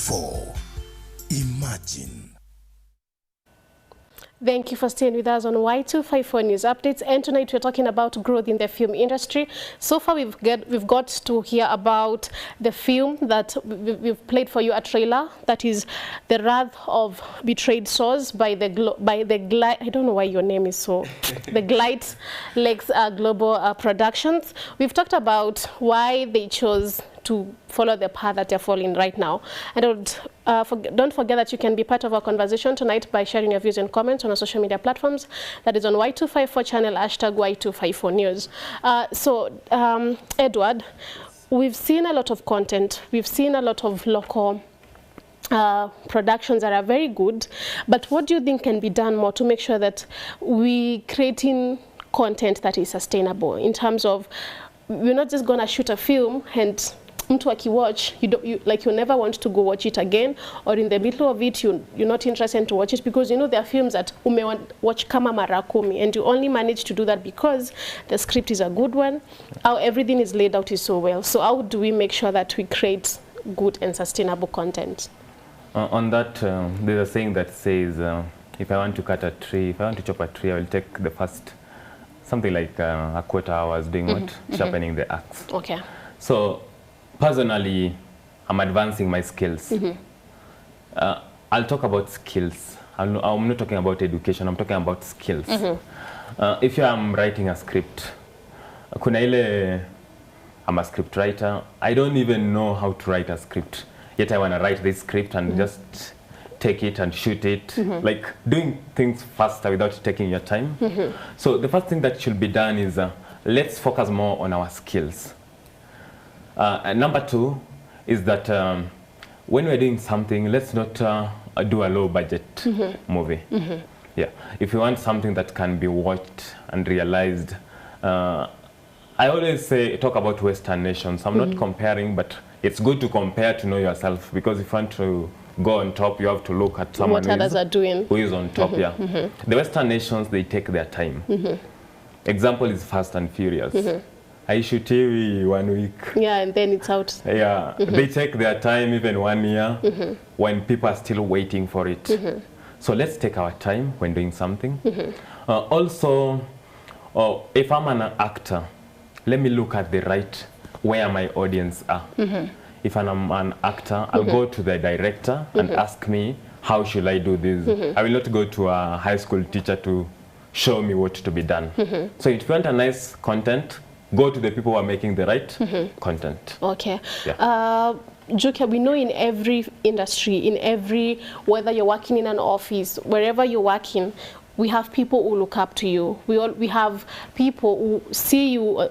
Y254. Imagine. Thank you for staying with us on Y254 News Updates, and tonight we're talking about growth in the film industry. So far we've got to hear about the film that we've played for you, a trailer, that is The Wrath of Betrayed Souls by the I don't know why your name is so the Glightlakes Global Productions. We've talked about why they chose to follow the path that they're following right now. And don't forget that you can be part of our conversation tonight by sharing your views and comments on our social media platforms. That is on Y254 channel, hashtag Y254 News. Edward, we've seen a lot of content. We've seen a lot of local productions that are very good. But what do you think can be done more to make sure that we creating content that is sustainable, in terms of we're not just going to shoot a film and mtu akiwatch, you never want to go watch it again, or in the middle of it you're not interested to watch it, because you know there are films that watch kama mara 10, and you only manage to do that because the script is a good one, how everything is laid out is so well. So how do we make sure that we create good and sustainable content? On that, there's a saying that says, if I want to cut a tree, if I want to chop a tree, I will take the first something like a quarter hours doing what? Sharpening the axe. Okay. So personally, I'm advancing my skills. I'll talk about skills. I'm not talking about education, I'm talking about skills. If I'm writing a script, I'm a script writer, I don't even know how to write a script, yet I want to write this script and just take it and shoot it, like doing things faster without taking your time. So the first thing that should be done is let's focus more on our skills. And number two is that when we're doing something, let's not do a low budget movie. Yeah, if you want something that can be watched and realized, I always say talk about Western nations. I'm not comparing, but it's good to compare to know yourself, because if you want to go on top, you have to look at someone what others are doing, who is on top. The Western nations, they take their time. Example is Fast and Furious. I shoot TV 1 week. Yeah, and then it's out. Yeah, they take their time, even 1 year, when people are still waiting for it. So let's take our time when doing something. Also, if I'm an actor, let me look at the right where my audience are. If I'm an actor, I'll go to the director and ask me, how should I do this? I will not go to a high school teacher to show me what to be done. So if you want a nice content, go to the people who are making the right content. Okay. Yeah. Njokia, we know in every industry, whether you're working in an office, wherever you're working, we have people who look up to you. We have people who see you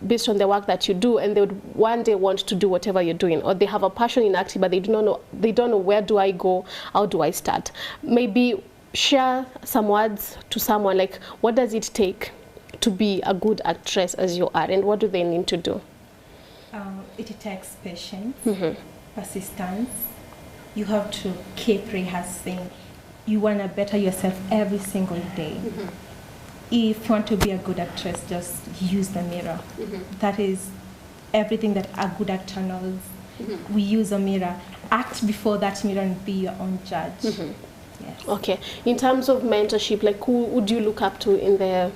based on the work that you do, and they would one day want to do whatever you're doing, or they have a passion in acting, but they don't know where do I go, how do I start. Maybe share some words to someone, like what does it take to be a good actress as you are, and what do they need to do? It takes patience, persistence. You have to keep rehearsing. You want to better yourself every single day. If you want to be a good actress, just use the mirror. That is everything that a good actor knows. We use a mirror. Act before that mirror and be your own judge. Yes. Okay. In terms of mentorship, like who would you look up to in the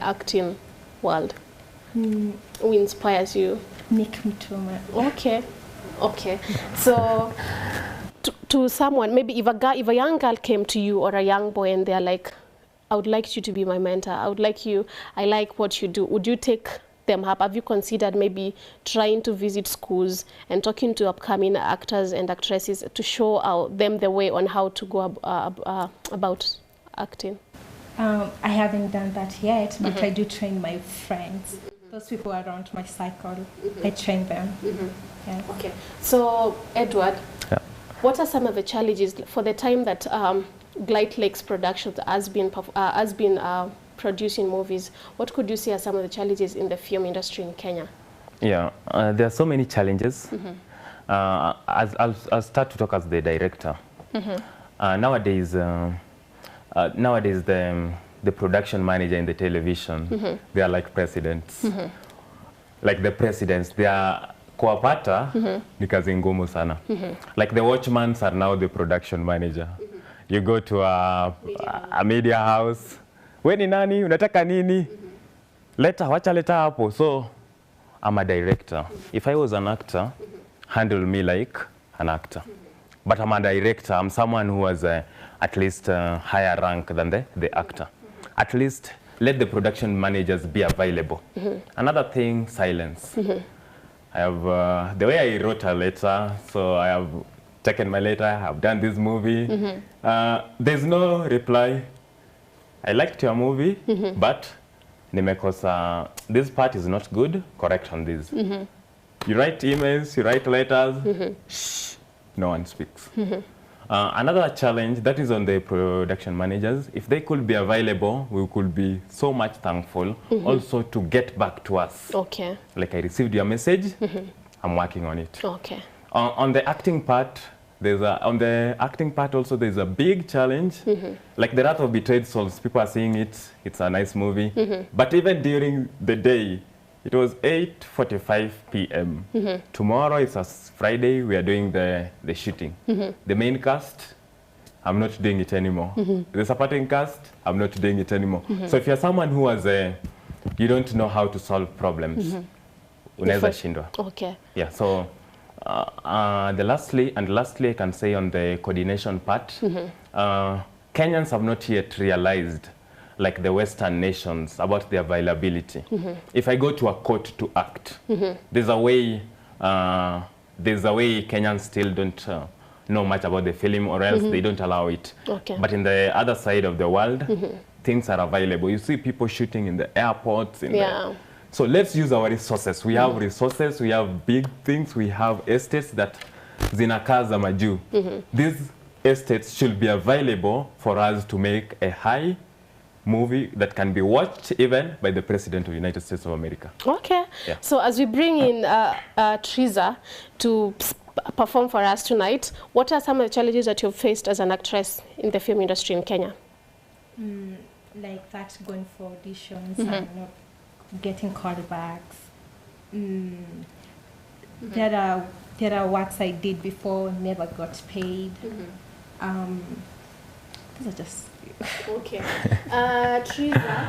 acting world? Who inspires you? Nick Mutuma. Okay. Okay. So to someone, maybe if a young girl came to you, or a young boy, and they're like, I would like you to be my mentor, I like what you do, would you take them up? Have you considered maybe trying to visit schools and talking to upcoming actors and actresses to show them the way on how to go about acting? I haven't done that yet, but I do train my friends. Those people around my cycle, I train them. Yeah. Okay. So, Edward, what are some of the challenges for the time that Glightlakes Productions has been producing movies? What could you say are some of the challenges in the film industry in Kenya? Yeah, there are so many challenges. I'll start to talk as the director. Nowadays, the production manager in the television, they are like presidents. Like the presidents, they are kuwapata ni kazi ngumu sana. Like the watchmans are now the production manager. You go to a media house. We ni nani? Unataka nini? Wacha leta hapo. So I'm a director. If I was an actor, handle me like an actor. But I'm a director. I'm someone who has at least higher rank than the actor. At least let the production managers be available. Another thing, silence. I have, the way I wrote a letter, so I have taken my letter, I've done this movie. There's no reply. I liked your movie, but nimekosa, this part is not good, correct on this. You write emails, you write letters, shh, no one speaks. Another challenge that is on the production managers, if they could be available, we could be so much thankful also to get back to us. Okay. Like I received your message, I'm working on it. Okay. On the acting part, also there's a big challenge. Like The Wrath of Betrayed Souls, people are seeing it, it's a nice movie. But even during the day, it was 8:45 p.m. Tomorrow is a Friday, we are doing the shooting. The main cast, I'm not doing it anymore. The supporting cast, I'm not doing it anymore. So if you're someone who has you don't know how to solve problems, unaweza shindwa. Okay. Yeah, so lastly I can say on the coordination part, Kenyans have not yet realized, like the Western nations, about the availability. If I go to a court to act, there's a way Kenyans still don't know much about the film, or else they don't allow it. Okay. But in the other side of the world, things are available. You see people shooting in the airports. So let's use our resources. We have resources, we have big things, we have estates that zinakaa za majuu. These estates should be available for us to make a high movie that can be watched even by the President of the United States of America. Okay. Yeah. So as we bring in Trilisa to perform for us tonight, what are some of the challenges that you've faced as an actress in the film industry in Kenya? Like that, going for auditions and not getting callbacks. There are works I did before, never got paid. These are just... Okay. Trilisa,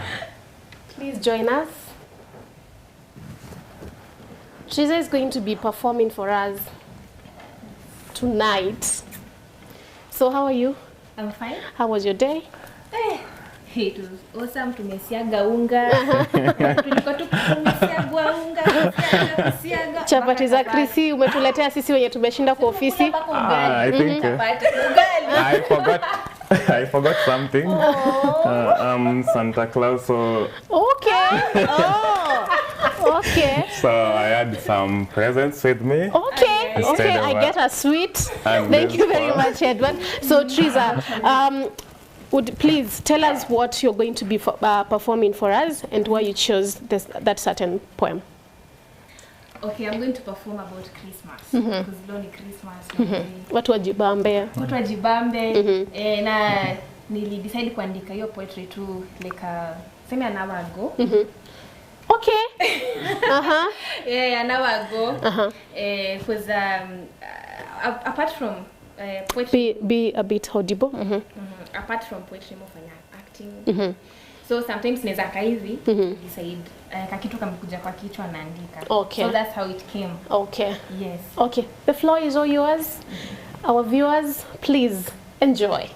please join us. Trilisa is going to be performing for us tonight. So how are you? I'm fine. How was your day? It was awesome. Tumesiaga unga. Tulikuwa tumesiaga unga. Chapati za Krisi umetuletea sisi wenye tumeshinda kwa ofisi. I think I forgot something. Santa Claus. So okay. Oh. Okay. So I had some presents with me. Okay. Okay. I get a sweet. Thank you very much, Edward. So Trilisa, would please tell us what you're going to be performing for us and why you chose that certain poem. Okay, I'm going to perform about Christmas. Because leo Christmas. Watu wajibambe. Watu wajibambe. Na nilidecide kuandika hiyo poetry tu like semi an hour ago. Okay. Yeah, an hour ago. Because apart from poetry, be a bit audible. Apart from poetry, more fanya acting. So sometimes neza kaivi decide kakitu kamekuja kwa kichwa naandika. Okay. So that's how it came. Okay. Yes. Okay. The floor is all yours. Our viewers, please enjoy.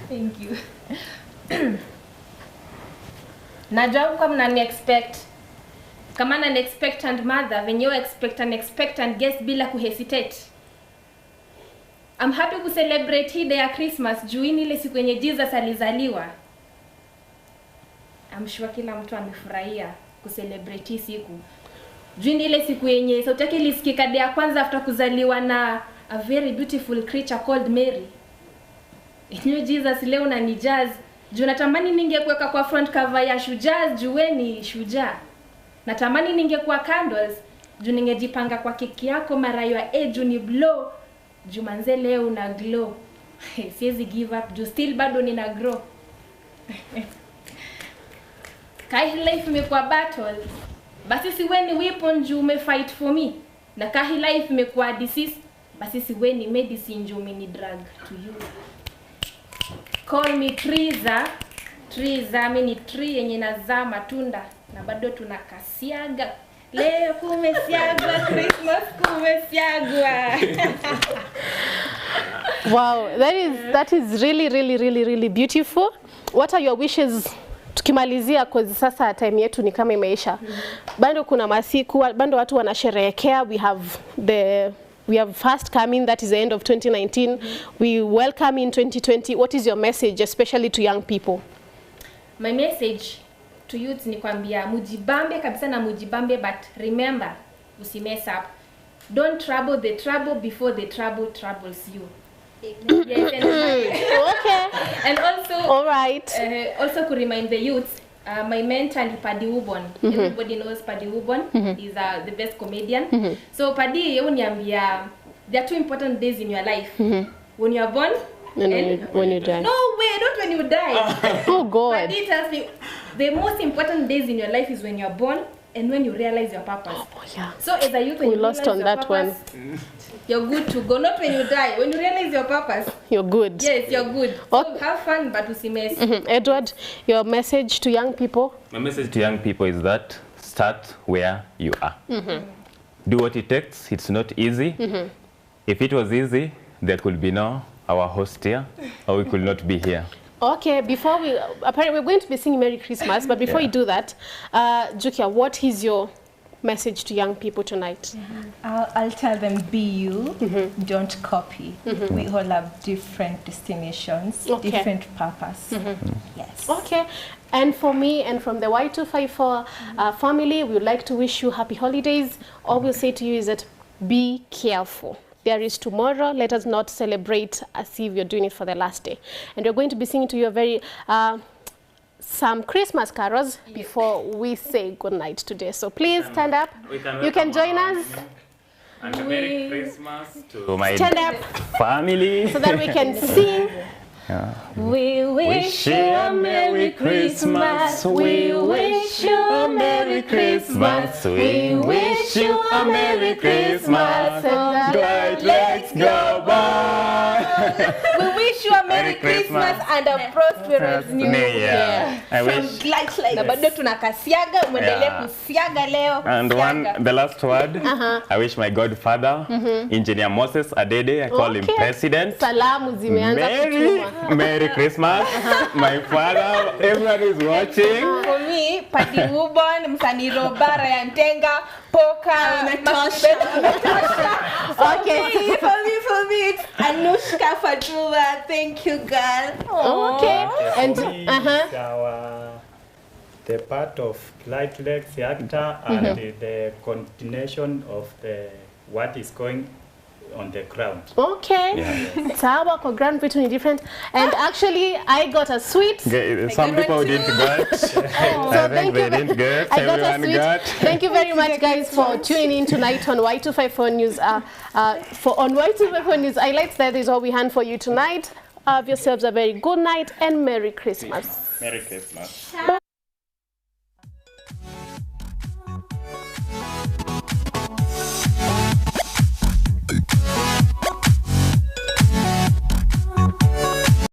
Thank you. Najua kwa mnani expect kama an expectant mother, when you expect an expectant guest bila kuhesitate. I'm happy to celebrate hii day ya Christmas juu ni ile siku yenye Jesus alizaliwa. I'm sure kila mtu amefurahia kucelebrate hii siku. Juu ni ile siku yenye sauti yake ilisikika day ya kwanza after kuzaliwa na a very beautiful creature called Mary. Inyo Jesus leo na ni jazz. Juu natamani ningekuweka kwa front cover ya Shujaa juu wewe ni shujaa. Natamani ningekuwa candles juu ningejipanga kwa keki yako mara ya juu ni blow. Juu manze leo una glow. Siwezi give up juu still bado nina grow. Kai life imekuwa battle. basi siweni weapon juu umefight for me. Na kahi life imekuwa disease, basi siweni medicine juu ni drug to you. Call me Trilisa. Trilisa mimi ni tree yenye nazaa matunda na bado tunakasiaga. Leo kumesiagwa, Christmas kumesiagwa. Wow, that is really beautiful. What are your wishes? Tukimalizia cause sasa time yetu ni kama imeisha. Bado kuna masiku, bado watu wanasherehekea. We have fast coming, that is the end of 2019. We welcome in 2020. What is your message, especially to young people? My message to youth ni kwambia mujibambe kabisa na mujibambe, but remember usimess up. Don't trouble the trouble before the trouble troubles you. Yes, Okay. And also, all right. Also to remind the youth, my mentor is Paddy Ubon. Everybody knows Paddy Ubon. He's the best comedian. So Paddy, there are two important days in your life. When you are born and when you die. No way, not when you die. Oh God. Paddy tells me the most important days in your life is when you are born and when you realize your purpose. Oh yeah. So as a youth, when we you lost realize on your that purpose, one. You're good to go. Not when you die. When you realize your purpose. You're good. Yes, you're good. So have fun, but usimess. Edward, your message to young people? My message to young people is that start where you are. Do what it takes. It's not easy. If it was easy, there could be no our host here, or we could not be here. Okay, before we, apparently we're going to be singing Merry Christmas, but before you do that, Njokia, what is your message to young people tonight? I'll tell them, be you, don't copy. We all have different destinations, different purpose. Yes. Okay, and for me and from the Y254 family, we would like to wish you happy holidays. All we'll say to you is that be careful. There is tomorrow. Let us not celebrate as if you're doing it for the last day. And we're going to be singing to you a very some Christmas carols before we say good night today. So please stand up. You can join us. And a Merry Christmas to my Stand up family. so that we can sing. We wish you a Merry Christmas. We wish you a Merry Christmas. We wish you a Merry Christmas. Glightlakes go by. We wish you a Merry Christmas and a prosperous New Year. I From wish. Glightlakes. Na bado tunakasiaga, muendelee kusiaga leo. And the last word, I wish my godfather, Engineer Moses Adede, I call him President. Salamu zimeanza kutumwa. Merry Christmas, my father, everyone is watching. For me, Paddy Ubon, Msani Robara Yantenga, Poka, Natasha. Okay. For me, it's Anushka Fatula. Thank you, girl. Okay. And the part of Glightlakes actor and the continuation of what is going on the ground. okay. Sawa kwa grand vitu ni different. And actually, I got a sweet. Some people didn't get. So I think they didn't get. I got a Everyone sweet. got. Thank you very much, guys, for tuning in tonight on Y254 News. On Y254 News highlights, that is all we have for you tonight. Have yourselves a very good night and Merry Christmas. Merry Christmas. Bye.